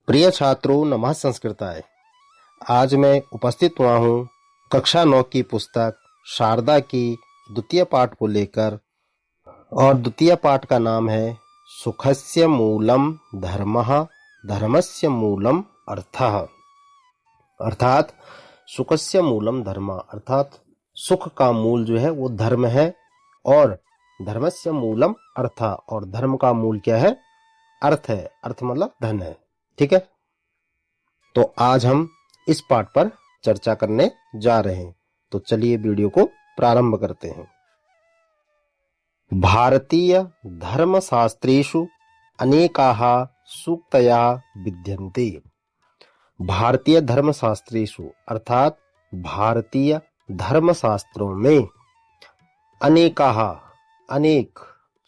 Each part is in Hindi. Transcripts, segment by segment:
प्रिय छात्रों, नमः संस्कृताय। आज मैं उपस्थित हुआ हूँ कक्षा 9 की पुस्तक शारदा की द्वितीय पाठ को लेकर, और द्वितीय पाठ का नाम है सुखस्य मूलम धर्मः धर्मस्य मूलम अर्थः। अर्थात सुखस्य मूलम धर्म, अर्थात सुख का मूल जो है वो धर्म है, और धर्मस्य मूलम अर्थ, और धर्म का मूल क्या है? अर्थ है। अर्थ मतलब धन है। ठीक है, तो आज हम इस पाठ पर चर्चा करने जा रहे हैं। तो चलिए वीडियो को प्रारंभ करते हैं। भारतीय धर्मशास्त्रेषु अनेकाः सूक्तयः विद्यन्ते। भारतीय धर्मशास्त्रेषु अर्थात भारतीय धर्मशास्त्रों में अनेकाः अनेक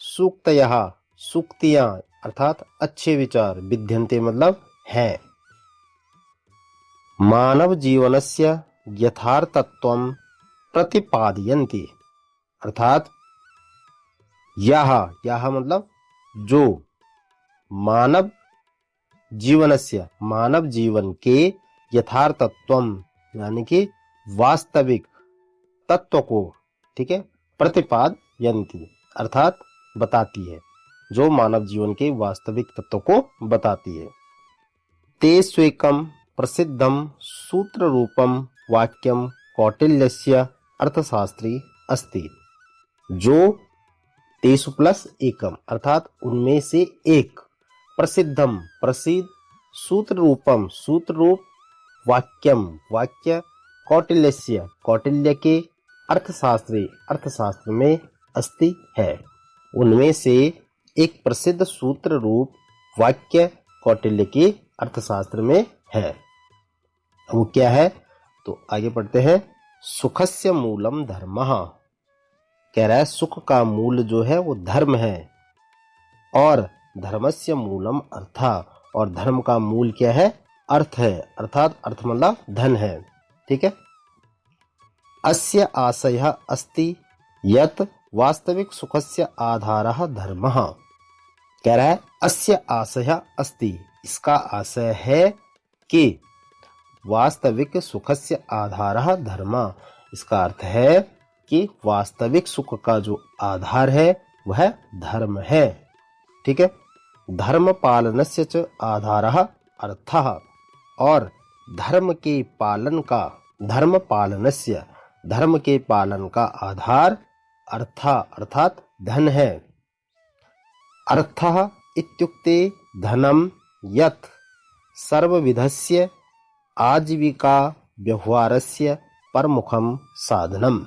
सूक्तयः सूक्तियां अर्थात अच्छे विचार विद्यन्ते मतलब हैं। मानव जीवनस्य यथार्थत्वं प्रतिपादयन्ति, अर्थात यह मतलब जो मानव जीवनस्य मानव जीवन के यथार्थत्वम यानी कि वास्तविक तत्व को, ठीक है, प्रतिपादयन्ति अर्थात बताती है, जो मानव जीवन के वास्तविक तत्व को बताती है। ते स्वेकम प्रसिद्धम सूत्र रूपम वाक्यम कौटिल्यस्य अर्थशास्त्री अस्ति। जो तेषु प्लस एकम अर्थात उनमें से एक, प्रसिद्धम प्रसिद्ध, सूत्र रूपम सूत्र रूप, वाक्यम वाक्य, कौटिल्यस्य कौटिल्य के, अर्थशास्त्री अर्थशास्त्र में अस्ति है, उनमें से एक प्रसिद्ध सूत्र रूप वाक्य कौटिल्य के अर्थशास्त्र में है। वो क्या है? तो आगे पढ़ते हैं। सुखस्य मूलम धर्मः, कह रहा है सुख का मूल जो है वो धर्म है, और धर्मस्य मूलम अर्थ, और धर्म का मूल क्या है? अर्थ है, अर्थात अर्थ मतलब धन है। ठीक है। अस्य आशयः अस्ति यत् वास्तविक सुखस्य आधारः धर्मः, कह रहा है अस्य आशयः अस्ति, इसका आशय है कि वास्तविक सुखस्य आधारः धर्म, इसका अर्थ है कि वास्तविक सुख का जो आधार है वह धर्म है। ठीक है। धर्म पालनस्य च आधारः अर्थः, और धर्म के पालन का, धर्म पालनस्य धर्म के पालन का आधार अर्थ अर्थात धन है। अर्थः इत्युक्ते धनम यत् सर्वविधस्य आजीविका व्यवहारस्य प्रमुखम साधनम,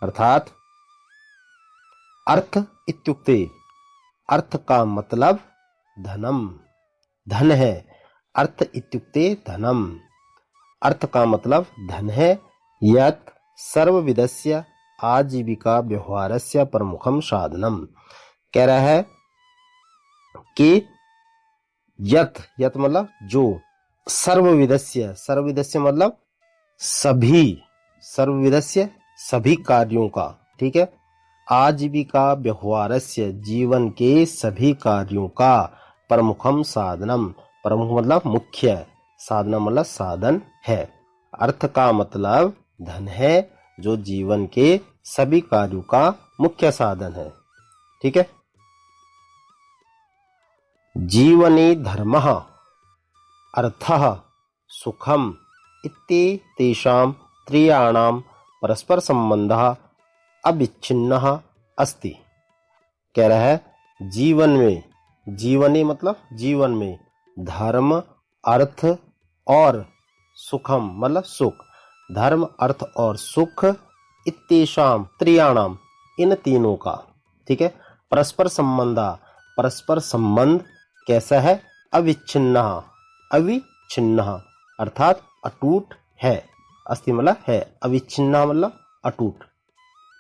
अर्थात अर्थ इत्युक्ते अर्थ का मतलब धनम, धन है। अर्थ इत्युक्ते धनम, अर्थ का मतलब धन है। यत् सर्वविधस्य आजीविका व्यवहारस्य प्रमुखम साधनम, कह रहा है कि यत् यत् मतलब जो, सर्वविधस्य सर्वविधस्य मतलब सभी, सर्वविधस्य सभी कार्यों का, ठीक है, आजीविका व्यवहारस्य जीवन के सभी कार्यों का, प्रमुखम साधनम, प्रमुख मतलब मुख्य, साधनम मतलब साधन है। अर्थ का मतलब धन है, जो जीवन के सभी कार्यों का मुख्य साधन है। ठीक है। जीवने धर्मः अर्थः सुखम इति तेषां त्रयाणां परस्पर संबंधः अविच्छिन्नः अस्ति, कह रहा है जीवन में, जीवने मतलब जीवन में, धर्म अर्थ और सुखम मतलब सुख, धर्म अर्थ और सुख, इत्तेषां त्रयाणाम इन तीनों का, ठीक है, परस्पर संबंधा, परस्पर संबंध कैसा है? अविच्छिन्न, अविच्छिन्न अर्थात अटूट है। अस्ति मतलब है, अविच्छिन्न मतलब अटूट।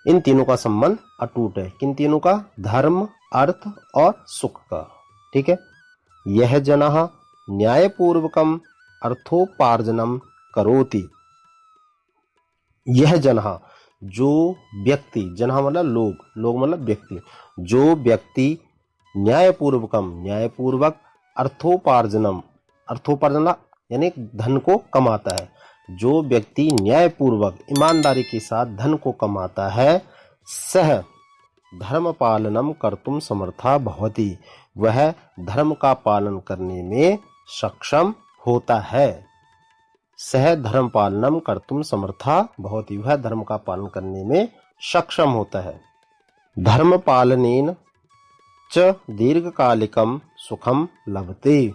इन तीनों का संबंध अटूट है। किन तीनों का? धर्म अर्थ और सुख का। ठीक है। यह जनः न्यायपूर्वकम अर्थोपार्जनम करोति, यह जनः जो व्यक्ति, जनः मतलब लोग, लोग मतलब व्यक्ति, जो व्यक्ति न्यायपूर्वकम न्यायपूर्वक अर्थोपार्जनम अर्थोपार्जन यानी धन को कमाता है। जो व्यक्ति न्यायपूर्वक ईमानदारी के साथ धन को कमाता है, सह धर्म पालनम कर्तुम समर्था भवति, वह धर्म का पालन करने में सक्षम होता है। सह धर्म पालनम कर्तुम समर्था भवति, वह धर्म का पालन करने में सक्षम होता है। धर्म पालनेन च दीर्घकालिकम सुखम लभते,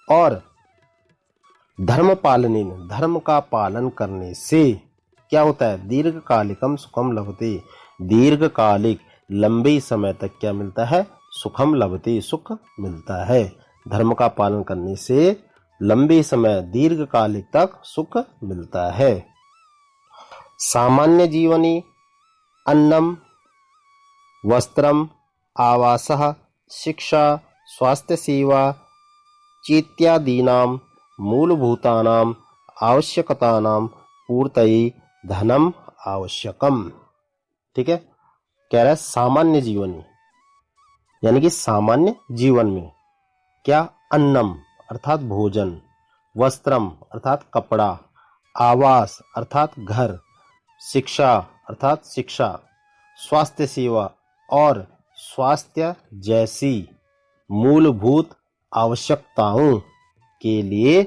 और धर्म पालनेन धर्म का पालन करने से क्या होता है? दीर्घकालिकम सुखम लभते, दीर्घकालिक लंबे समय तक क्या मिलता है? सुखम लभते, सुख मिलता है। धर्म का पालन करने से लंबे समय दीर्घकालिक तक सुख मिलता है। सामान्य जीवनी अन्नम वस्त्रम आवासः शिक्षा स्वास्थ्य सेवा चेत्यादीनां मूलभूतानां आवश्यकतानां पूर्तये धनम आवश्यकम। ठीक है, कह रहा है सामान्य जीवनी यानी कि सामान्य जीवन में क्या? अन्नम अर्थात भोजन, वस्त्रम अर्थात कपड़ा, आवास अर्थात घर, शिक्षा अर्थात शिक्षा, स्वास्थ्य सेवा और स्वास्थ्य जैसी मूलभूत आवश्यकताओं के लिए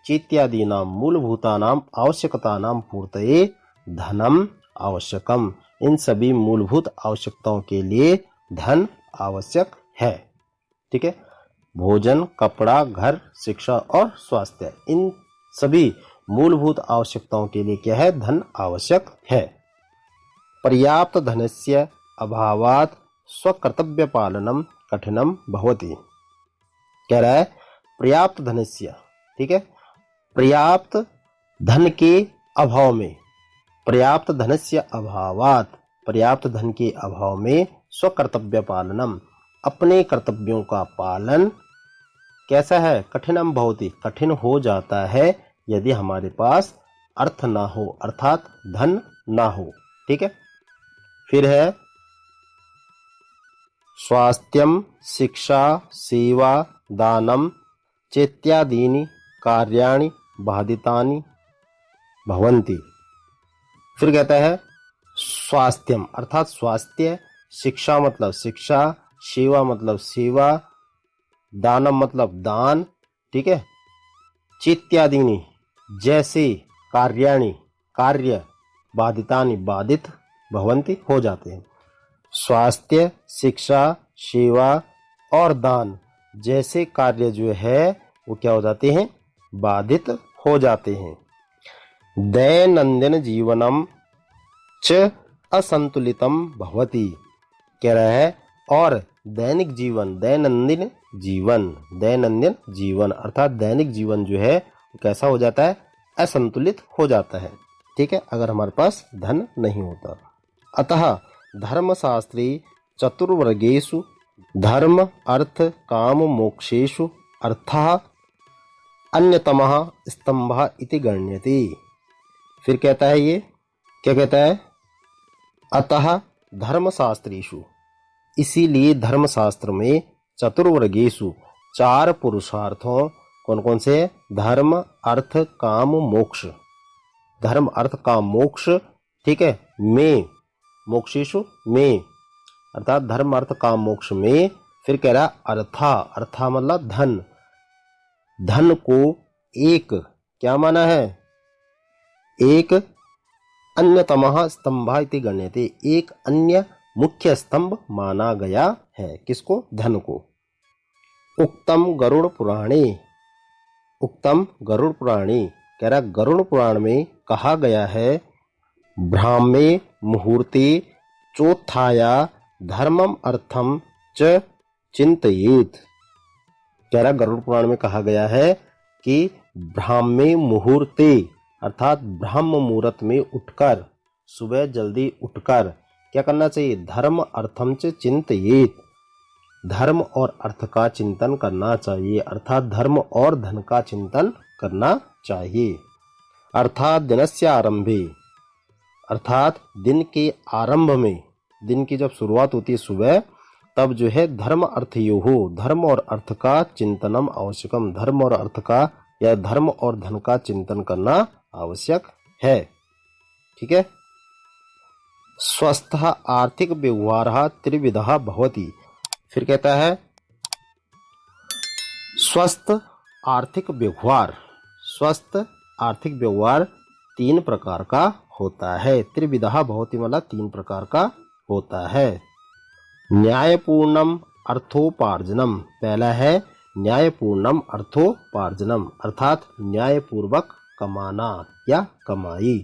चेत्यादीनां मूलभूतानां आवश्यकतानां पूर्तये धनम आवश्यकम, इन सभी मूलभूत आवश्यकताओं के लिए धन आवश्यक है। ठीक है, भोजन, कपड़ा, घर, शिक्षा और स्वास्थ्य, इन सभी मूलभूत आवश्यकताओं के लिए क्या है? धन आवश्यक है। पर्याप्त धनस्य अभावात् स्वकर्तव्य पालनम कठिनम भवति। कह रहा है पर्याप्त धनस्य, ठीक है, पर्याप्त धन के अभाव में, पर्याप्त धनस्य अभावात्, पर्याप्त धन के अभाव में स्वकर्तव्य पालनम, अपने कर्तव्यों का पालन कैसा है? कठिनम भवति, कठिन हो जाता है यदि हमारे पास अर्थ ना हो, अर्थात धन ना हो। ठीक है, फिर है स्वास्थ्यम शिक्षा सेवा दानम चेत्यादीनि कार्याणि बाधितानि भवन्ति। फिर कहता है स्वास्थ्यम अर्थात स्वास्थ्य, शिक्षा मतलब शिक्षा, सेवा मतलब सेवा, दानम मतलब दान। ठीक है, चेत्यादीनि जैसे, कार्याणि कार्य, बाधितानि बाधित, भवन्ति हो जाते हैं। स्वास्थ्य शिक्षा सेवा और दान जैसे कार्य जो है वो क्या हो जाते हैं? बाधित हो जाते हैं। दैनंदिन जीवनम च असंतुलितम भवति, कह रहा है और दैनिक जीवन, दैनंदिन जीवन, दैनंदिन जीवन अर्थात दैनिक जीवन जो है वो कैसा हो जाता है? असंतुलित हो जाता है। ठीक है, अगर हमारे पास धन नहीं होता। अतः धर्मशास्त्रे चतुर्वर्गेषु धर्म अर्थ काम मोक्षेषु अर्थः अन्यतमः स्तंभः इति गण्यते। फिर कहता है ये क्या कहता है? अतः धर्मशास्त्रेषु, इसीलिए धर्मशास्त्र में चतुर्वर्गेषु, चार पुरुषार्थों, कौन कौन से? धर्म अर्थ काम मोक्ष, धर्म अर्थ काम मोक्ष। ठीक है, में मोक्षेषु में अर्थात धर्म अर्थ काम मोक्ष में। फिर कह रहा अर्था, अर्था मतलब धन, धन को एक क्या माना है? एक अन्यतमः स्तंभः इति गण्यते, एक अन्य मुख्य स्तंभ माना गया है। किसको? धन को। उक्तम गरुड़ पुराणे, उक्तम गरुड़ पुराणे, कह रहा गरुड़ पुराण में कहा गया है ब्राह्मे मुहूर्ते चोत्थाया धर्मम अर्थम च चिंतयेत। कह रहा गरुड़ पुराण में कहा गया है कि ब्राह्मे मुहूर्ते अर्थात ब्रह्म मुहूर्त में उठकर, सुबह जल्दी उठकर क्या करना चाहिए? धर्म अर्थम च चिंतयेत, धर्म और अर्थ का चिंतन करना चाहिए, अर्थात धर्म और धन का चिंतन करना चाहिए। अर्थात दिनस्य आरंभे, अर्थात दिन के आरंभ में, दिन की जब शुरुआत होती है सुबह, तब जो है धर्म अर्थयोः, धर्म और अर्थ का चिंतनम आवश्यकम, धर्म और अर्थ का या धर्म और धन का चिंतन करना आवश्यक है। ठीक है। स्वस्थ आर्थिक व्यवहार त्रिविधः भवति। फिर कहता है स्वस्थ आर्थिक व्यवहार, स्वस्थ आर्थिक व्यवहार 3 प्रकार का होता है। त्रिविधः भवति मतलब 3 प्रकार का होता है। न्यायपूर्णम अर्थोपार्जनम, पहला है न्यायपूर्णम अर्थोपार्जनम अर्थात न्यायपूर्वक कमाना या कमाई,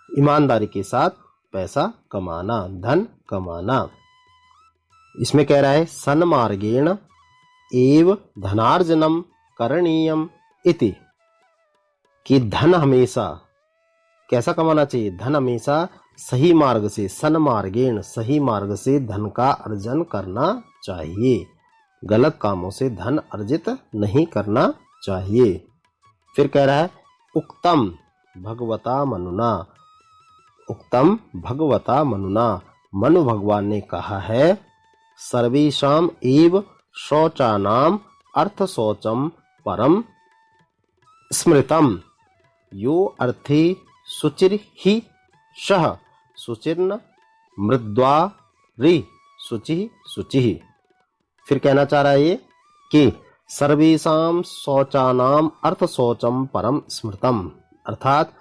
ईमानदारी के साथ पैसा कमाना, धन कमाना। इसमें कह रहा है सन्मार्गेण एव धनार्जनम करणीयम इति, कि धन हमेशा कैसा कमाना चाहिए, धन हमेशा सही मार्ग से, सन्मार्गेण सही मार्ग से धन का अर्जन करना चाहिए, गलत कामों से धन अर्जित नहीं करना चाहिए। फिर कह रहा है उक्तम भगवता मनुना, उक्तम भगवता मनुना, मनु भगवान ने कहा है सर्वेषाम एव शौचानाम अर्थ शौचम परम स्मृतम यो अर्थे शुचिर ही शह शुचिर्न मृद्वारि शुचि शुचि। फिर कहना चाह रहा है ये कि सर्वेषाम शौचानाम अर्थ शौचम परम स्मृतम अर्थात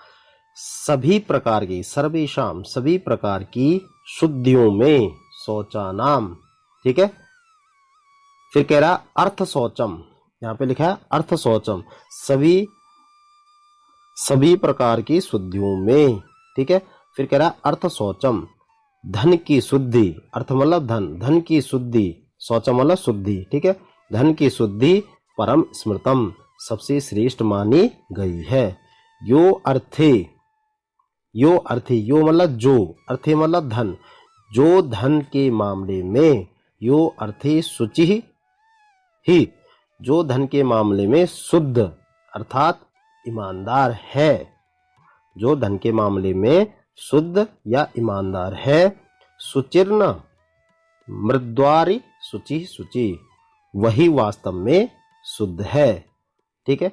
सभी प्रकार की, सर्वेषाम सभी प्रकार की शुद्धियों में, शौचानाम, ठीक है। फिर कह रहा अर्थ शौचम, यहाँ पे लिखा है अर्थ शौचम, सभी प्रकार की शुद्धियों में, ठीक है। फिर कह रहा अर्थ शौचम धन की शुद्धि, अर्थ मतलब धन, धन की शुद्धि, शौचम मतलब शुद्धि, ठीक है। धन की शुद्धि परम स्मृतम सबसे श्रेष्ठ मानी गई है। यो अर्थे, यो अर्थे, यो मतलब जो, अर्थे मतलब धन, जो धन के मामले में, यो अर्थे शुचि ही, जो धन के मामले में शुद्ध अर्थात ईमानदार है, जो धन के मामले में शुद्ध या ईमानदार है। शुचिर्न मृद्वारि शुचि शुचि, वही वास्तव में शुद्ध है, ठीक है।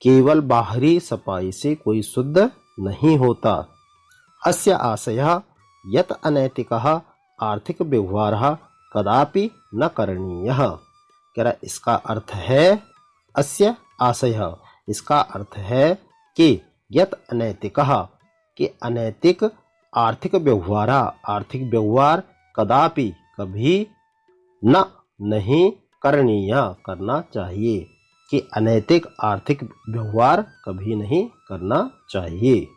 केवल बाहरी सफाई से कोई शुद्ध नहीं होता। अस्य आशयः यत् अनैतिकः आर्थिक व्यवहारः कदापि न करणीयः। कह रहा इसका अर्थ है अस्य आशयः, इसका अर्थ है कि यत् अनैतिकः, कि अनैतिक आर्थिक व्यवहार, आर्थिक व्यवहार कदापि कभी न नहीं करणीय करना चाहिए, कि अनैतिक आर्थिक व्यवहार कभी नहीं करना चाहिए।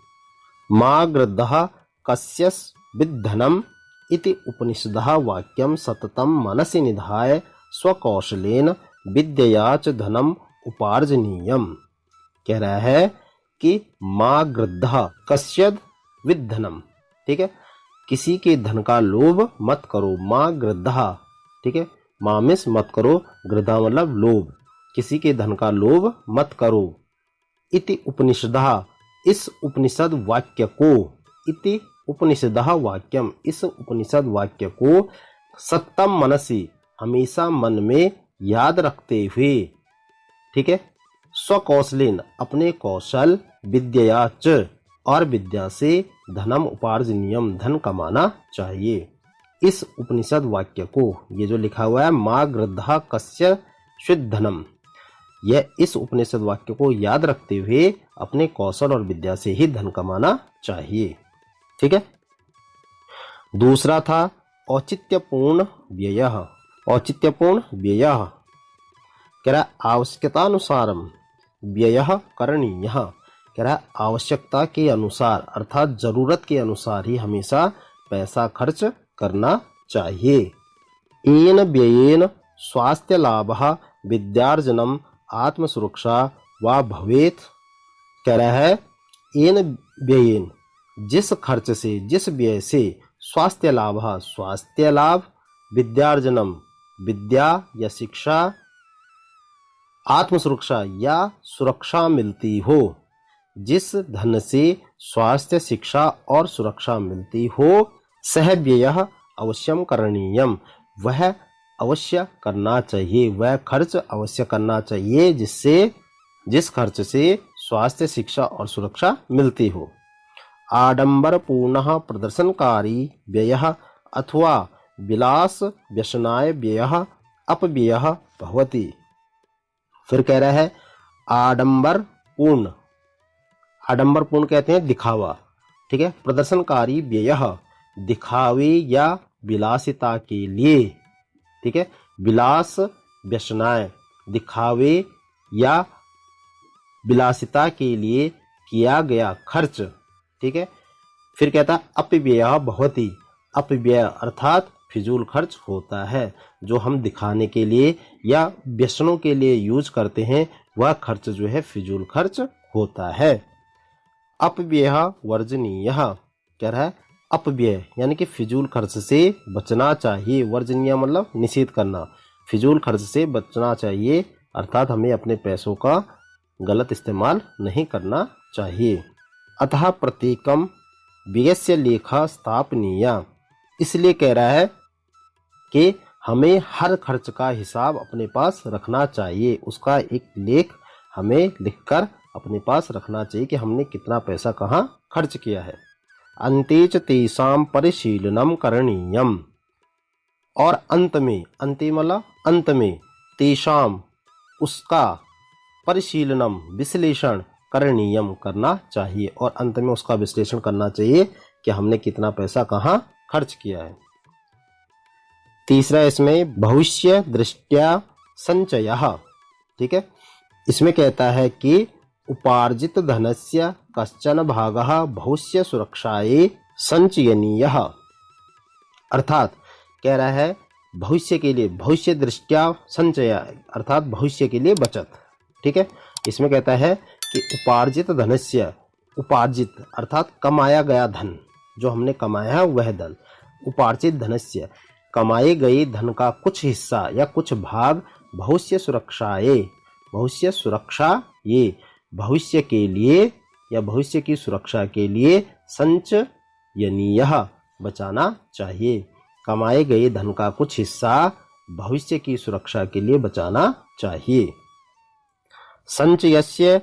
मा गृद्धः कस्यस् विद्धनम् इति उपनिषदः वाक्यं सततं मनसि निधाय स्वकौशलेन विद्यया च धनम उपार्जनीयम। कह रहा है कि मा गृद्धः कस्यद् विद्धनम, ठीक है, किसी के धन का लोभ मत करो। मा गृद्धः, ठीक है, मामिस मत करो, गृद्धा मतलब लोभ, किसी के धन का लोभ मत करो। इति उपनिषदः, इस उपनिषद वाक्य को, इति उपनिषदः वाक्यम, इस उपनिषद वाक्य को सत्तम मनसी, हमेशा मन में याद रखते हुए, ठीक है, स्वकौशलेन अपने कौशल, विद्या च और विद्या से धनम उपार्जनीयम धन कमाना चाहिए। इस उपनिषद वाक्य को, ये जो लिखा हुआ है मा गृद्धः कस्य शुद्धनम, यह इस उपनिषद वाक्य को याद रखते हुए अपने कौशल और विद्या से ही धन कमाना चाहिए, ठीक है। दूसरा था औचित्यपूर्ण व्ययः। औचित्यपूर्ण व्ययः कह रहा आवश्यकतानुसारम व्ययः करणीयः। कह रहा आवश्यकता के अनुसार अर्थात जरूरत के अनुसार ही हमेशा पैसा खर्च करना चाहिए। येन व्ययेन स्वास्थ्य लाभः विद्यार्जनम आत्मसुरक्षा वा भवेत्। कह रहा है येन व्ययेन, जिस खर्च से, जिस व्यय से, स्वास्थ्य लाभः स्वास्थ्य लाभ, विद्यार्जनम विद्या या शिक्षा, आत्मसुरक्षा या सुरक्षा मिलती हो, जिस धन से स्वास्थ्य, शिक्षा और सुरक्षा मिलती हो, सह व्ययः अवश्यम करणीयम, वह अवश्य करना चाहिए, वह खर्च अवश्य करना चाहिए, जिससे जिस खर्च से स्वास्थ्य, शिक्षा और सुरक्षा मिलती हो। आडंबर पूर्ण प्रदर्शनकारी व्ययः अथवा विलास व्यसनाय व्ययः अपव्ययः भवति। फिर कह रहा है आडंबर पूर्ण, आडंबर पूर्ण कहते हैं दिखावा, ठीक है। प्रदर्शनकारी व्ययः दिखावे या विलासिता के लिए, ठीक है। विलास व्यसनाय दिखावे या विलासिता के लिए किया गया खर्च, ठीक है। फिर कहता अपव्यय भवति, अपव्यय अर्थात फिजूल खर्च होता है। जो हम दिखाने के लिए या व्यसनों के लिए यूज करते हैं वह खर्च जो है फिजूल खर्च होता है। अपव्यय वर्जनीय, कह रहा है अपव्यय यानी कि फिजूल खर्च से बचना चाहिए। वर्जनीय मतलब निषेध करना, फिजूल खर्च से बचना चाहिए अर्थात हमें अपने पैसों का गलत इस्तेमाल नहीं करना चाहिए। अतः प्रत्येकम व्ययस्य लेखा स्थापनीय, इसलिए कह रहा है कि हमें हर खर्च का हिसाब अपने पास रखना चाहिए, उसका एक लेख हमें लिखकर अपने पास रखना चाहिए कि हमने कितना पैसा कहाँ खर्च किया है। अंतेच तेषां परिशीलनम करणीयम, और अंत में, अंते मतलब अंत में, तेषां उसका, परिशीलनम विश्लेषण, करणीयम करना चाहिए, और अंत में उसका विश्लेषण करना चाहिए कि हमने कितना पैसा कहाँ खर्च किया है। तीसरा इसमें भविष्य दृष्टया संचयः, ठीक है। इसमें कहता है कि उपार्जित धनस्य कश्चन भागः भविष्य सुरक्षायै संचयनीयः, अर्थात कह रहा है भविष्य के लिए, भविष्य दृष्टया संचय अर्थात भविष्य के लिए बचत, ठीक है। इसमें कहता है कि उपार्जित धनस्य, उपार्जित अर्थात कमाया गया धन, जो हमने कमाया है वह धन, उपार्जित धनस्य कमाए गए धन का कुछ हिस्सा या कुछ भाग भविष्य सुरक्षाये, भविष्य सुरक्षा ये भविष्य के लिए या भविष्य की सुरक्षा के लिए संचयनीय बचाना चाहिए। कमाए गए धन का कुछ हिस्सा भविष्य की सुरक्षा के लिए बचाना चाहिए। संचयस्य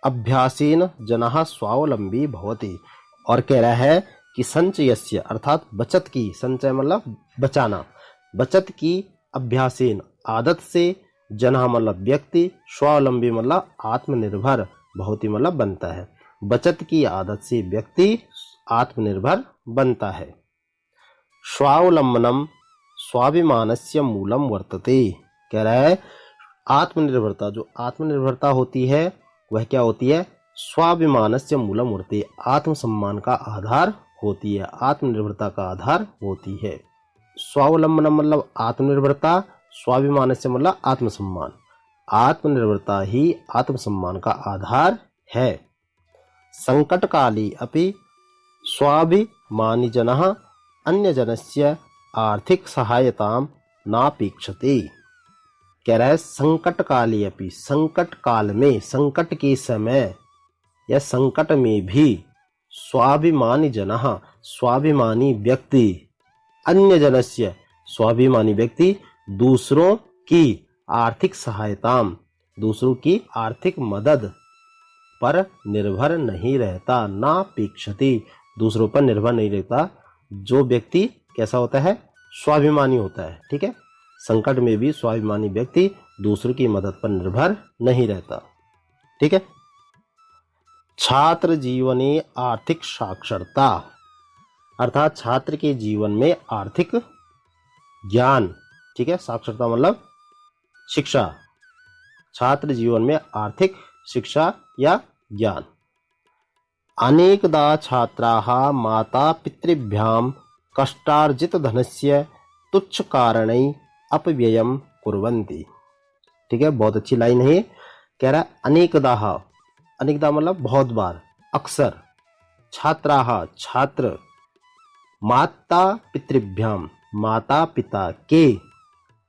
अभ्यासेन जनः स्वावलंबी भवति, और कह रहा है कि संचयस्य अर्थात बचत की, संचय मतलब बचाना, बचत की अभ्यासेन आदत से, जनः मतलब व्यक्ति, स्वावलंबी मतलब आत्मनिर्भर, भवति मतलब बनता है। बचत की आदत से व्यक्ति आत्मनिर्भर बनता है। स्वावलंबनम स्वाभिमानस्य मूलम वर्तते, कह रहा है आत्मनिर्भरता, जो आत्मनिर्भरता होती है वह क्या होती है, स्वाभिमानस्य मूलम वर्तते, आत्मसम्मान का आधार होती है, आत्मनिर्भरता का आधार होती है। स्वावलंबनम मतलब आत्मनिर्भरता, स्वाभिमानस्य मतलब आत्मसम्मान, आत्मनिर्भरता ही आत्मसम्मान का आधार है। संकट काले अपि स्वाभिमानी जनः अन्य जनस्य आर्थिक सहायतां नापेक्षते, कह रहा है संकट काले अपि, संकट काल में, संकट के समय या संकट में भी स्वाभिमानी जनः स्वाभिमानी व्यक्ति, अन्य जनस्य स्वाभिमानी व्यक्ति दूसरों की आर्थिक सहायता, दूसरों की आर्थिक मदद पर निर्भर नहीं रहता, नापेक्षते दूसरों पर निर्भर नहीं रहता। जो व्यक्ति कैसा होता है, स्वाभिमानी होता है, ठीक है। संकट में भी स्वाभिमानी व्यक्ति दूसरों की मदद पर निर्भर नहीं रहता, ठीक है। छात्र जीवने आर्थिक साक्षरता, अर्थात छात्र के जीवन में आर्थिक ज्ञान, ठीक है। साक्षरता मतलब शिक्षा, छात्र जीवन में आर्थिक शिक्षा या ज्ञान। अनेकदा छात्राः माता पितृभ्यां कष्टार्जित धनस्य तुच्छ कारणै अपव्ययं कुर्वन्ति, ठीक है। बहुत अच्छी लाइन है, कह रहा है अनेकदा, अनेकदा मतलब बहुत बार, अक्सर, छात्राः छात्र, माता पितृभ्यां माता पिता के,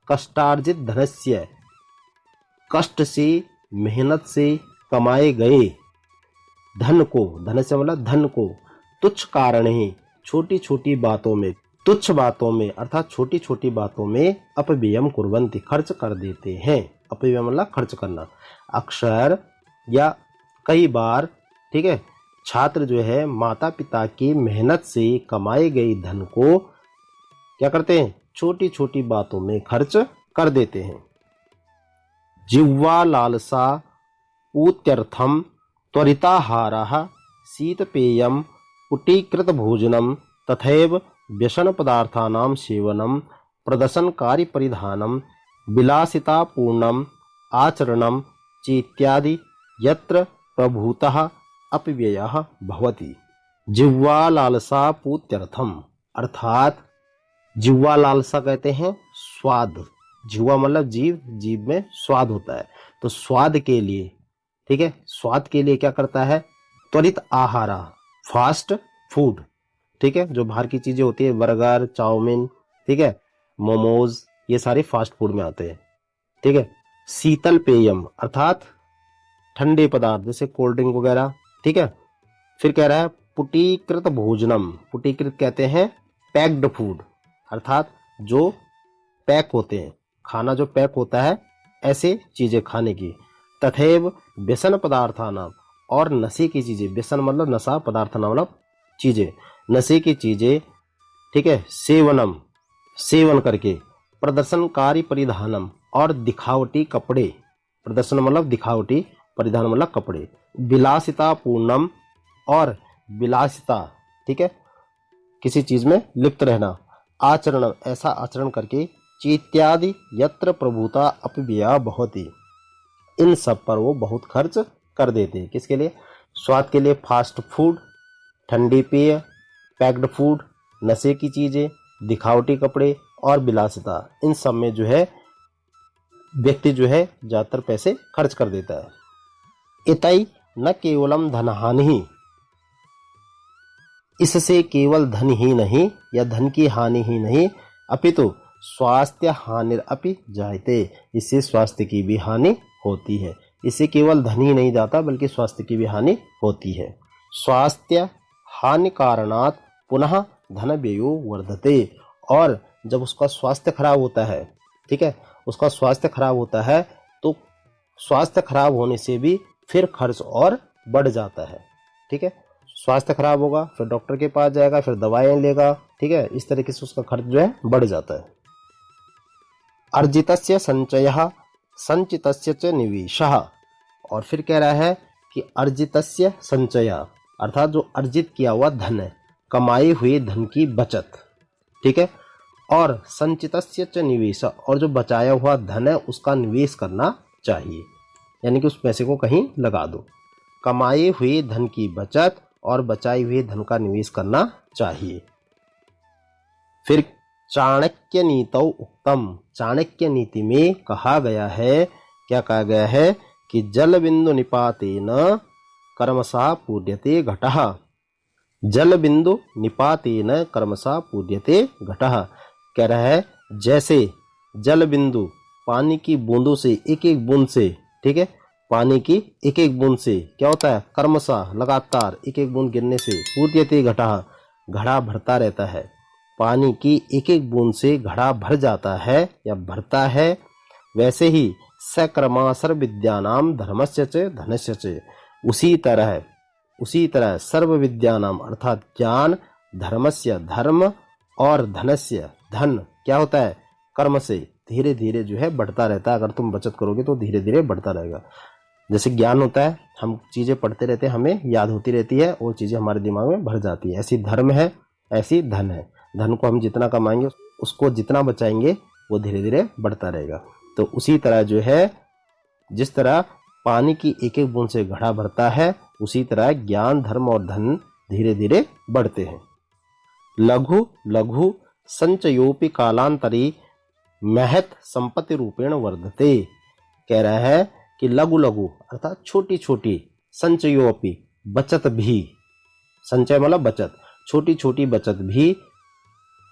कष्टार्जित धनस्य कष्ट से मेहनत से कमाए गए धन को, धन से मतलब धन को, तुच्छ कारण ही छोटी छोटी बातों में, तुच्छ बातों में अर्थात छोटी छोटी बातों में अपव्ययम कुर्वन्ति खर्च कर देते हैं। अपव्यय मतलब खर्च करना। अक्सर या कई बार, ठीक है, छात्र जो है माता पिता की मेहनत से कमाए गए धन को क्या करते हैं, छोटी छोटी बातों में खर्च कर देते हैं। जिह्वा लालसा पूत्यर्थम त्वरिताहारः शीतपेयम कुटीकृत भोजनम तथैव व्यसन पदार्थानां सेवनम प्रदर्शनकारी परिधानम विलासितापूर्णम आचरणम चेत्यादि यत्र प्रभूतः अपव्ययः भवति। जिह्वा लालसा पूत्यर्थम, अर्थात जिह्वा लालसा कहते हैं स्वाद, जिह्वा मतलब जीव, जीव में स्वाद होता है, तो स्वाद के लिए, ठीक है, स्वाद के लिए क्या करता है, त्वरित आहारा, फास्ट फूड, ठीक है, जो बाहर की चीजें होती है, बर्गर, चाउमीन, ठीक है, मोमोज, ये सारे फास्ट फूड में आते हैं, ठीक है। शीतल पेयम अर्थात ठंडे पदार्थ जैसे कोल्ड ड्रिंक वगैरह, ठीक है। फिर कह रहा है पुटीकृत भोजनम, पुटीकृत कहते हैं पैक्ड फूड, अर्थात जो पैक होते हैं, खाना जो पैक होता है, ऐसे चीजें खाने की। तथैव व्यसन पदार्थानाम, और नशे की चीजें, व्यसन मतलब नशा, पदार्थानाम मतलब चीजें, नशे की चीजें, ठीक है, सेवनम, सेवन करके, प्रदर्शनकारी परिधानम, और दिखावटी कपड़े, प्रदर्शन मतलब दिखावटी, परिधान मतलब कपड़े, विलासिता पूर्णम, और विलासिता, ठीक है, किसी चीज में लिप्त रहना, आचरण, ऐसा आचरण करके, चैत्यादि यत्र प्रभुता अपव्यया भवति, इन सब पर वो बहुत खर्च कर देते हैं। किसके लिए, स्वाद के लिए, फास्ट फूड, ठंडी पेय, पैक्ड फूड, नशे की चीजें, दिखावटी कपड़े और विलासिता, इन सब में जो है व्यक्ति जो है ज्यादातर पैसे खर्च कर देता है। इतई न केवलम धनहानि, इससे केवल धन ही नहीं या धन की हानि ही नहीं, अपितु स्वास्थ्य हानिर अपि जायते, इससे स्वास्थ्य की भी हानि होती है। इससे केवल धन ही नहीं जाता बल्कि स्वास्थ्य की भी हानि होती है। स्वास्थ्य हानि कारणात पुनः धन व्ययो वर्धते, और जब उसका स्वास्थ्य खराब होता है, ठीक है, उसका स्वास्थ्य खराब होता है तो स्वास्थ्य खराब होने से भी फिर खर्च और बढ़ जाता है, ठीक है। स्वास्थ्य खराब होगा, फिर डॉक्टर के पास जाएगा, फिर दवाएं लेगा, ठीक है, इस तरीके से उसका खर्च जो है बढ़ जाता है। अर्जितस्य संचयः संचितस्य च निवेशः, और फिर कह रहा है कि अर्जितस्य संचय, अर्थात जो अर्जित किया हुआ धन है, कमाए हुए धन की बचत, ठीक है, और संचितस्य च निवेश, और जो बचाया हुआ धन है उसका निवेश करना चाहिए, यानी कि उस पैसे को कहीं लगा दो। कमाए हुए धन की बचत और बचाए हुए धन का निवेश करना चाहिए। फिर चाणक्य नीतौ उक्तम, चाणक्य नीति में कहा गया है, क्या कहा गया है कि जल बिंदु निपातेन कर्मसा पूर्यते घटः, जल बिंदु निपातेन कर्मसा पूर्यते घटः, कह रहा है जैसे जल बिंदु, पानी की बूंदों से, एक एक बूंद से, ठीक है, पानी की एक एक बूंद से क्या होता है, कर्मसा, लगातार एक एक बूंद गिरने से, पूर्यते घटः, घड़ा भरता रहता है, पानी की एक एक बूंद से घड़ा भर जाता है या भरता है, वैसे ही सक्रमा सर्व विद्यानाम धर्मस्य च धनस्य च, उसी तरह सर्व विद्यानाम अर्थात ज्ञान, धर्मस्य धर्म, और धनस्य धन क्या होता है, कर्म से धीरे धीरे जो है बढ़ता रहता है। अगर तुम बचत करोगे तो धीरे धीरे बढ़ता रहेगा। जैसे ज्ञान होता है, हम चीजें पढ़ते रहते हैं, हमें याद होती रहती है, वो चीजें हमारे दिमाग में भर जाती है। ऐसी धर्म है, ऐसी धन है। धन को हम जितना कमाएंगे, उसको जितना बचाएंगे, वो धीरे धीरे बढ़ता रहेगा। तो उसी तरह जो है, जिस तरह पानी की एक एक बूंद से घड़ा भरता है, उसी तरह ज्ञान, धर्म और धन धीरे धीरे बढ़ते हैं। लघु लघु संचयोपि कालांतरी महत संपत्ति रूपेण वर्धते, कह रहा है कि लघु लघु अर्थात छोटी छोटी, संचयोपि बचत भी, संचय मतलब बचत, छोटी छोटी बचत भी,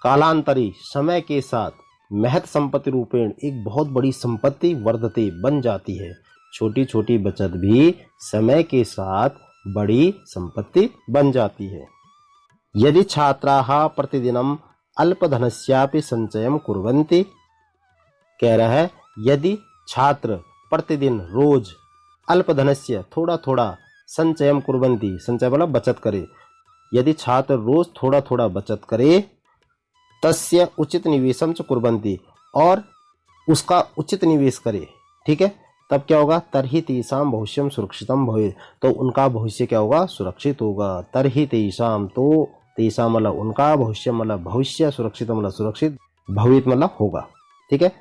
कालांतरी समय के साथ, महत संपत्ति रूपेण एक बहुत बड़ी संपत्ति वर्धते बन जाती है। छोटी छोटी बचत भी समय के साथ बड़ी संपत्ति बन जाती है। यदि छात्राः प्रतिदिनम अल्पधनस्यापि संचयम कुर्वन्ति, कह रहा है यदि छात्र प्रतिदिन रोज अल्पधनस्य थोड़ा थोड़ा संचयम कुर्वन्ति, संचय मतलब बचत करे, यदि छात्र रोज थोड़ा थोड़ा बचत करे, तस्य उचित निवेशम च कुर्वन्ति, और उसका उचित निवेश करे, ठीक है, तब क्या होगा, तरहि तेषां भविष्यम सुरक्षितम भवेत्, तो उनका भविष्य क्या होगा, सुरक्षित होगा। तरहि तेषां, तो तेषां मतलब उनका, भविष्य मतलब भविष्य, सुरक्षित मतलब सुरक्षित, भवेत् मतलब होगा, ठीक है।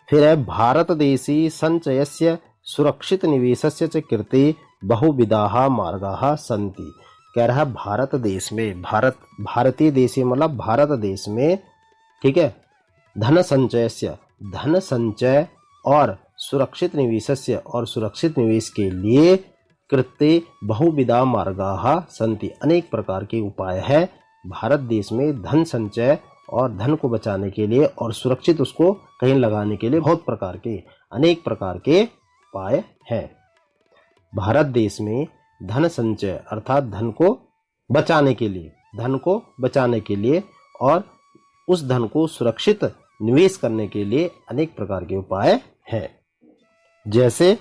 फिर है भारत देशी संचयस्य सुरक्षित निवेशस्य च कृते बहुविधाः मार्गाः सन्ति। कह रहा है भारत देश में, भारतीय देश मतलब भारत देश में, ठीक है, धन संचयस्य, धन संचय और सुरक्षित निवेशस्य, और सुरक्षित निवेश के लिए कृते बहुविधा मार्गाः सन्ति, अनेक प्रकार के उपाय है भारत देश में धन संचय और धन को बचाने के लिए और सुरक्षित उसको कहीं लगाने के लिए बहुत प्रकार के, अनेक प्रकार के उपाय हैं। भारत देश में धन संचय अर्थात धन को बचाने के लिए, धन को बचाने के लिए और उस धन को सुरक्षित निवेश करने के लिए अनेक प्रकार के उपाय हैं। जैसे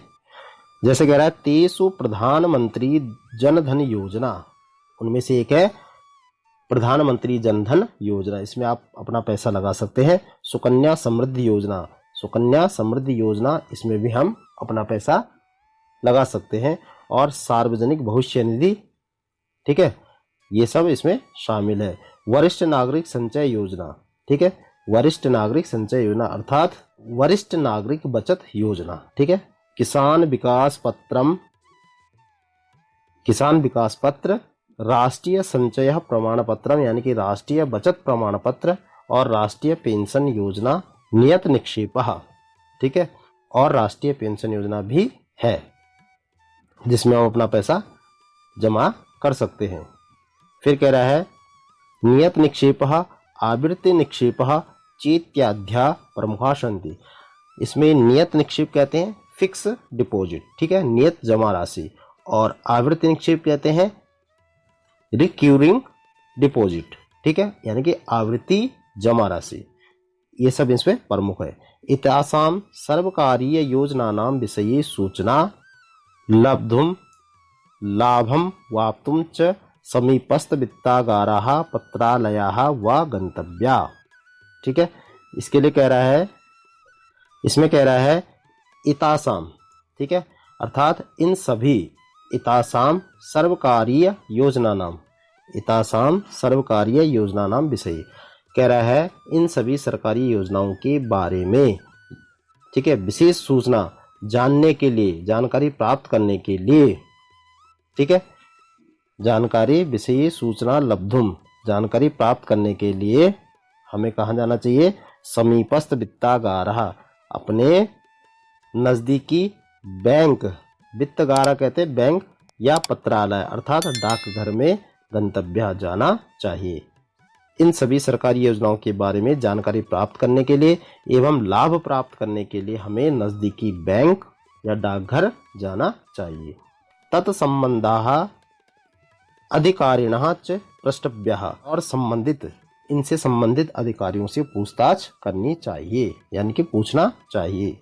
कह रहा है तेसु प्रधानमंत्री जन धन योजना, उनमें से एक है प्रधानमंत्री जन धन योजना, इसमें आप अपना पैसा लगा सकते हैं। सुकन्या समृद्धि योजना, सुकन्या समृद्धि योजना, इसमें भी हम अपना पैसा लगा सकते हैं। और सार्वजनिक भविष्य निधि, ठीक है, ये सब इसमें शामिल है। वरिष्ठ नागरिक संचय योजना, ठीक है, वरिष्ठ नागरिक संचय योजना अर्थात वरिष्ठ नागरिक बचत योजना, ठीक है। किसान विकास पत्र, राष्ट्रीय संचय प्रमाण पत्र यानी कि राष्ट्रीय बचत प्रमाण पत्र, और राष्ट्रीय पेंशन योजना, नियत निक्षेप, ठीक है, और राष्ट्रीय पेंशन योजना भी है जिसमें हम अपना पैसा जमा कर सकते हैं। फिर कह रहा है नियत निक्षेप आवृत्ति निक्षेप चेत्याध्या प्रमुखा सन्ति, इसमें नियत निक्षेप कहते हैं फिक्स डिपॉजिट, ठीक है, नियत जमा राशि, और आवृत्ति निक्षेप कहते हैं रिक्यूरिंग डिपॉजिट, ठीक है, यानी कि आवृत्ति जमा राशि, ये सब इसमें प्रमुख है। इत्यासाम सर्वकारीय योजनानां विषये सूचना लब्धुम लाभम वाप्तुम च समीपस्थ वित्तागाराः पत्रालयाः व गंतव्या, ठीक है। इसके लिए कह रहा है, इसमें कह रहा है इतासाम, ठीक है, अर्थात इन सभी, इतासाम सर्वकारीय योजना नाम, इतासाम सर्वकारीय योजना नाम विषय, कह रहा है इन सभी सरकारी योजनाओं के बारे में, ठीक है, विशेष सूचना जानने के लिए, जानकारी प्राप्त करने के लिए, ठीक है, जानकारी विषय सूचना लब्धुम, जानकारी प्राप्त करने के लिए हमें कहाँ जाना चाहिए, समीपस्थ वित्तागारः, अपने नजदीकी बैंक, वित्तगारा कहते हैं बैंक, या पत्रालय अर्थात डाकघर में गंतव्य जाना चाहिए। इन सभी सरकारी योजनाओं के बारे में जानकारी प्राप्त करने के लिए एवं लाभ प्राप्त करने के लिए हमें नजदीकी बैंक या डाकघर जाना चाहिए। तत्संबंधाः अधिकारिणः च प्रष्टव्यः, और संबंधित, इनसे संबंधित अधिकारियों से पूछताछ करनी चाहिए, यानी कि पूछना चाहिए।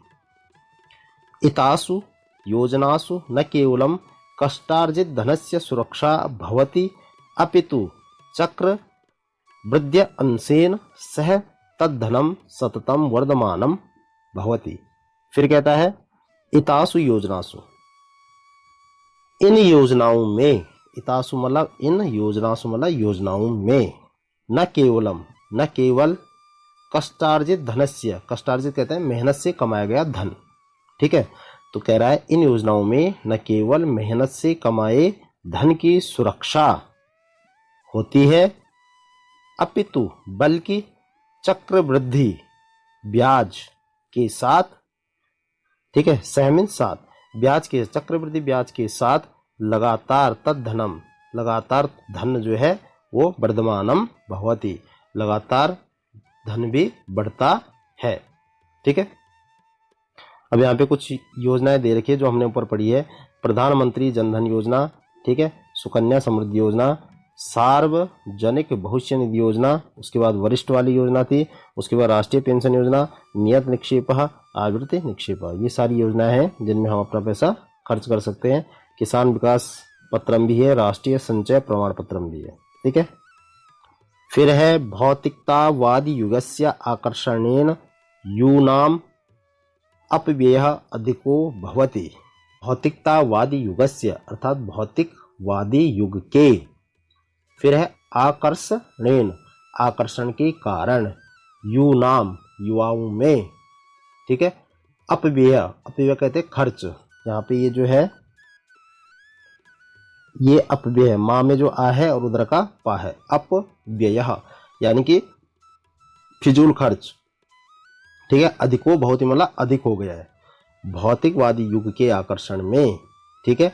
इतासु योजनासु न केवलं कष्टार्जित धनस्य सुरक्षा भवति अपितु चक्र वृद्ध्य अंशेन सह तद्धनम सततम वर्धमानम भवति। फिर कहता है इतासु योजनासु, इन योजनाओं में, इतासु मतलब इन योजनासु मतलब योजनाओं में, न केवलम, न केवल कष्टार्जित धनस्य, कष्टार्जित कहते हैं मेहनत से कमाया गया धन, ठीक है, तो कह रहा है इन योजनाओं में न केवल मेहनत से कमाए धन की सुरक्षा होती है अपितु बल्कि चक्रवृद्धि ब्याज के साथ, ठीक है, सहमिन साथ, ब्याज के चक्रवृद्धि ब्याज के साथ लगातार तद्धनम, लगातार धन जो है वो वर्धमानम भवति, लगातार धन भी बढ़ता है, ठीक है। अब यहाँ पे कुछ योजनाएं दे रखी है जो हमने ऊपर पढ़ी है। प्रधानमंत्री जन धन योजना, ठीक है, सुकन्या समृद्धि योजना, सार्वजनिक भविष्य निधि योजना, उसके बाद वरिष्ठ वाली योजना थी, उसके बाद राष्ट्रीय पेंशन योजना, नियत निक्षेप, आवृत्ति निक्षेप। ये सारी योजनाएं हैं जिनमें हम अपना पैसा खर्च कर सकते हैं। किसान विकास पत्रम भी है, राष्ट्रीय संचय प्रमाण पत्रम भी है। ठीक है। फिर है भौतिकतावादी युगस्य आकर्षणेन यूनाम अपव्ययः अधिको भवति। भौतिकतावादी युगस्य अर्थात भौतिकवादी युग के, फिर है आकर्षणेन आकर्षण के कारण, यूनाम युवाओं में, ठीक है, अपव्यय, अपव्यय कहते हैं खर्च। यहाँ पे ये जो है ये अपव्यय, माँ में जो आ है और उधर का पा है, अपव्यय यानी कि फिजूल खर्च। ठीक है। अधिको बहुत ही मतलब अधिक हो गया है भौतिकवादी युग के आकर्षण में। ठीक है।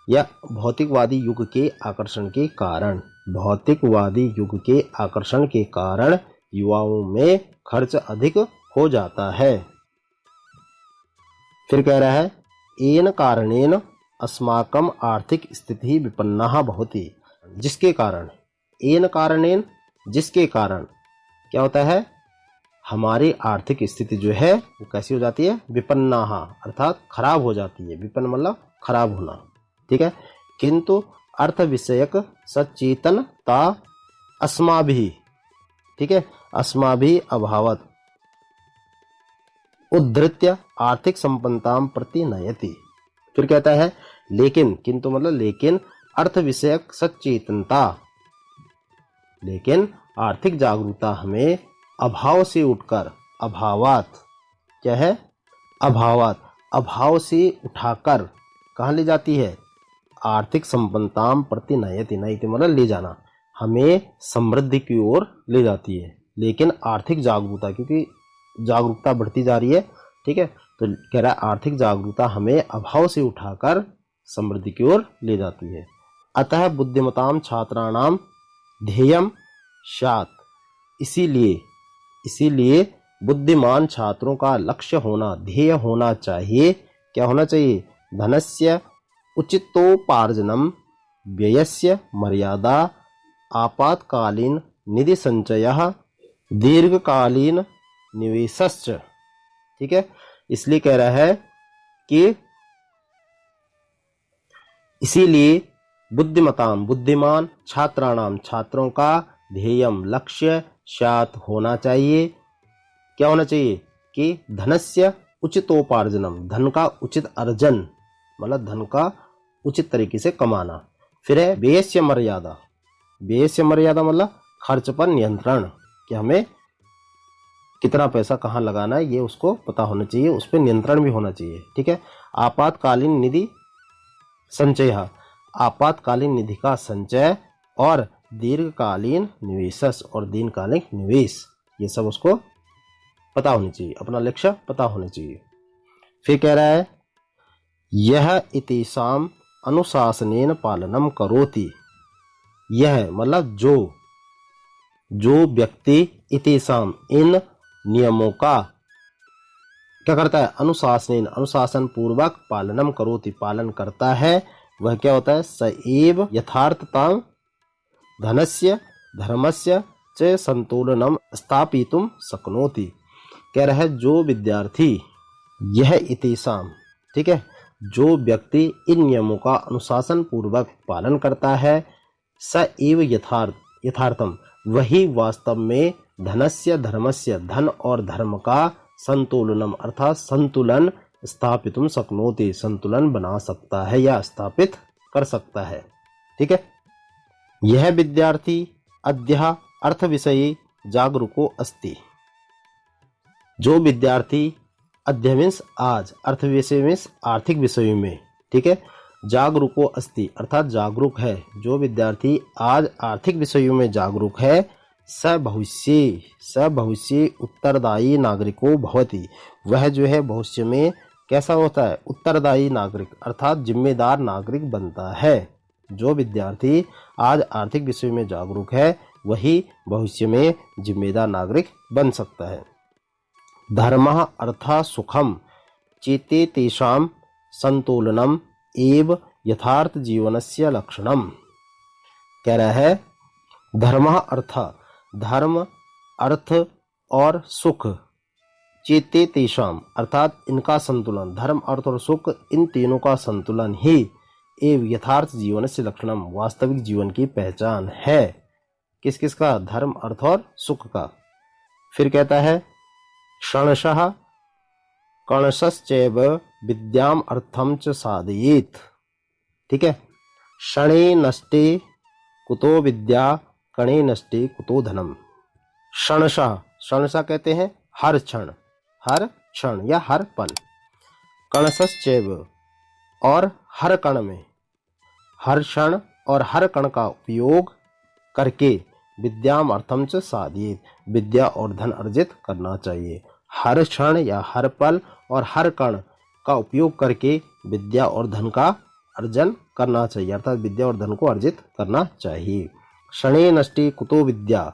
या भौतिकवादी युग के आकर्षण के कारण, भौतिकवादी युग के आकर्षण के कारण युवाओं में खर्च अधिक हो जाता है। फिर कह रहा है एन कारणेन अस्माकम आर्थिक स्थिति विपन्ना भवति। जिसके कारण, एन कारणेन जिसके कारण क्या होता है, हमारी आर्थिक स्थिति जो है वो कैसी हो जाती है, विपन्ना अर्थात खराब हो जाती है। विपन्न मतलब खराब होना। ठीक है। किंतु अर्थ विषयक सचेतनता अस्माभिः, ठीक है, अस्माभिः अभावत उद्धृत्य आर्थिक संपन्नतां प्रति नयति। फिर कहता है लेकिन, किंतु मतलब लेकिन अर्थ विषयक सचेतनता, लेकिन आर्थिक जागरूकता हमें अभाव से उठकर, अभावात क्या है, अभावात अभाव से उठाकर कहाँ ले जाती है, आर्थिक संपन्नतां प्रति नयति। नयति मतलब ले जाना, हमें समृद्धि की ओर ले जाती है। लेकिन आर्थिक जागरूकता, क्योंकि जागरूकता बढ़ती जा रही है। ठीक है। तो कह रहा है आर्थिक जागरूकता हमें अभाव से उठाकर समृद्धि की ओर ले जाती है। अतः बुद्धिमताम छात्राणाम ध्येयम स्यात्। इसीलिए बुद्धिमान छात्रों का लक्ष्य होना, ध्येय होना चाहिए। क्या होना चाहिए, धनस्य उचितोपार्जनम, व्ययस्य मर्यादा, आपातकालीन निधि संचयः, दीर्घकालीन निवेशश्च। ठीक है। इसलिए कह रहा है कि इसीलिए बुद्धिमताम बुद्धिमान, छात्राणाम छात्रों का, ध्येयम लक्ष्य, स्यात् होना चाहिए। क्या होना चाहिए कि धनस्य उचितोपार्जनम, धन का उचित अर्जन मतलब धन का उचित तरीके से कमाना। फिर है व्ययस्य मर्यादा, व्ययस्य मर्यादा मतलब खर्च पर नियंत्रण, कि हमें कितना पैसा कहाँ लगाना है ये उसको पता होना चाहिए, उस पर नियंत्रण भी होना चाहिए। ठीक है। आपातकालीन निधि संचय, आपातकालीन निधि का संचय, और दीर्घकालीन निवेश और दीर्घकालिक निवेश, ये सब उसको पता होनी चाहिए, अपना लक्ष्य पता होना चाहिए। फिर कह रहा है यह इतिसाम अनुशासनेन पालनम करोति। यह मतलब जो व्यक्ति इतिसाम इन नियमों का क्या करता है, अनुशासन, अनुशासन पूर्वक पालनम करोति, पालन करता है, वह क्या होता है, सएव यथार्थतां धनस्य धर्मस्य च संतुलनम स्थापितुम शक्नोति। कह रहा है जो विद्यार्थी यह इतिसाम, ठीक है, जो व्यक्ति इन नियमों का अनुशासन पूर्वक पालन करता है, सएव यथार्थम वही वास्तव में धनस्य धर्मस्य धन और धर्म का संतुलनम अर्थात संतुलन स्थापितुम शक्नोति संतुलन बना सकता है या स्थापित कर सकता है। ठीक है। यह विद्यार्थी अद्य अर्थ विषये जागरूको अस्ति। जो विद्यार्थी अद्य मीन्स आज, अर्थ विषय मीन्स आर्थिक विषयों में, ठीक है, जागरूको अस्ति अर्थात जागरूक है, जो विद्यार्थी आज आर्थिक विषयों में जागरूक है, स भविष्य उत्तरदायी नागरिको भवति, वह जो है भविष्य में कैसा होता है, उत्तरदायी नागरिक अर्थात जिम्मेदार नागरिक बनता है। जो विद्यार्थी आज आर्थिक विषय में जागरूक है वही भविष्य में जिम्मेदार नागरिक बन सकता है। धर्मः अर्थः सुखम चेते तेषां संतुलनम एव यथार्थ जीवनस्य लक्षणम। कह रहा है धर्म अर्थ, धर्म अर्थ और सुख, चेते तेषाम, अर्थात इनका संतुलन, धर्म अर्थ और सुख इन तीनों का संतुलन ही एवं यथार्थ जीवन से लक्षणम, वास्तविक जीवन की पहचान है। किस किस का? धर्म अर्थ और सुख का। फिर कहता है क्षणशः कणशश्चैव विद्याम अर्थम च साधयेत्। ठीक है, क्षणे नष्टे कुतो विद्या, कणे नष्टे कुतो धनम। क्षणशः, क्षणशः कहते हैं हर क्षण, हर क्षण या हर पल। कणशश्चैव, और हर कण में, हर क्षण और हर कण का उपयोग करके विद्याम अर्थम च साधयेत्, विद्या और धन अर्जित करना चाहिए। हर क्षण या हर पल और हर कण का उपयोग करके विद्या और धन का अर्जन करना चाहिए, अर्थात विद्या और धन को अर्जित करना चाहिए। क्षणे नष्टे कुतो विद्या,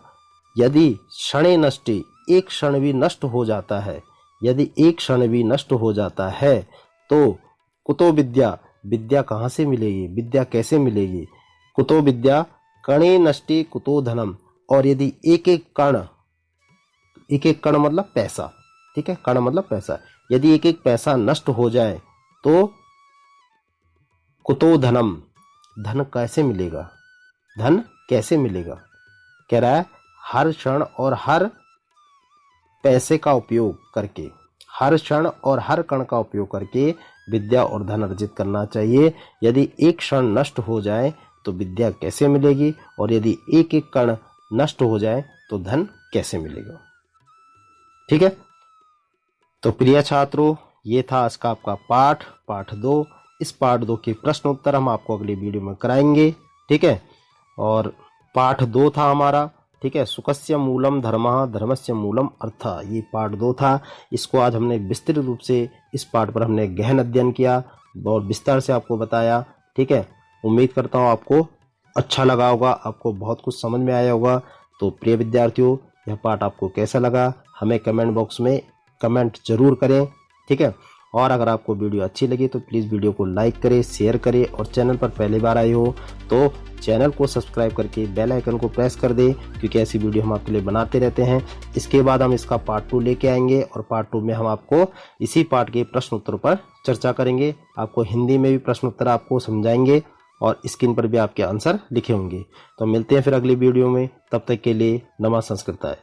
यदि क्षणे नष्टे, एक क्षण भी नष्ट हो जाता है, यदि एक क्षण भी नष्ट हो जाता है तो कुतो विद्या, विद्या कहाँ से मिलेगी, विद्या कैसे मिलेगी? कुतो विद्या, कणे नष्टे कुतो धनम, और यदि एक एक कण मतलब पैसा, ठीक है, कण मतलब पैसा, यदि एक एक पैसा नष्ट हो जाए तो कुतो धनम, धन कैसे मिलेगा, धन कैसे मिलेगा? कह रहा है हर क्षण और हर पैसे का उपयोग करके, हर क्षण और हर कण का उपयोग करके विद्या और धन अर्जित करना चाहिए। यदि एक क्षण नष्ट हो जाए तो विद्या कैसे मिलेगी, और यदि एक एक कण नष्ट हो जाए तो धन कैसे मिलेगा? ठीक है, तो प्रिय छात्रों, ये था आज का आपका पाठ 2। इस पाठ 2 के प्रश्न उत्तर हम आपको अगली वीडियो में कराएंगे। ठीक है, और पाठ 2 था हमारा, ठीक है, सुखस्य मूलम धर्मः, धर्मस्य मूलम अर्थः, ये पाठ 2 था। इसको आज हमने विस्तृत रूप से, इस पाठ पर हमने गहन अध्ययन किया और विस्तार से आपको बताया। ठीक है, उम्मीद करता हूँ आपको अच्छा लगा होगा, आपको बहुत कुछ समझ में आया होगा। तो प्रिय विद्यार्थियों, यह पाठ आपको कैसा लगा हमें कमेंट बॉक्स में कमेंट जरूर करें। ठीक है, और अगर आपको वीडियो अच्छी लगी तो प्लीज़ वीडियो को लाइक करें, शेयर करें, और चैनल पर पहली बार आए हो तो चैनल को सब्सक्राइब करके बेल आइकन को प्रेस कर दें, क्योंकि ऐसी वीडियो हम आपके लिए बनाते रहते हैं। इसके बाद हम इसका पार्ट 2 लेके आएंगे, और पार्ट 2 में हम आपको इसी पाठ के प्रश्न उत्तरों पर चर्चा करेंगे। आपको हिंदी में भी प्रश्न उत्तर आपको समझाएंगे और स्क्रीन पर भी आपके आंसर लिखे होंगे। तो मिलते हैं फिर अगली वीडियो में, तब तक के लिए नमः संस्कृताय।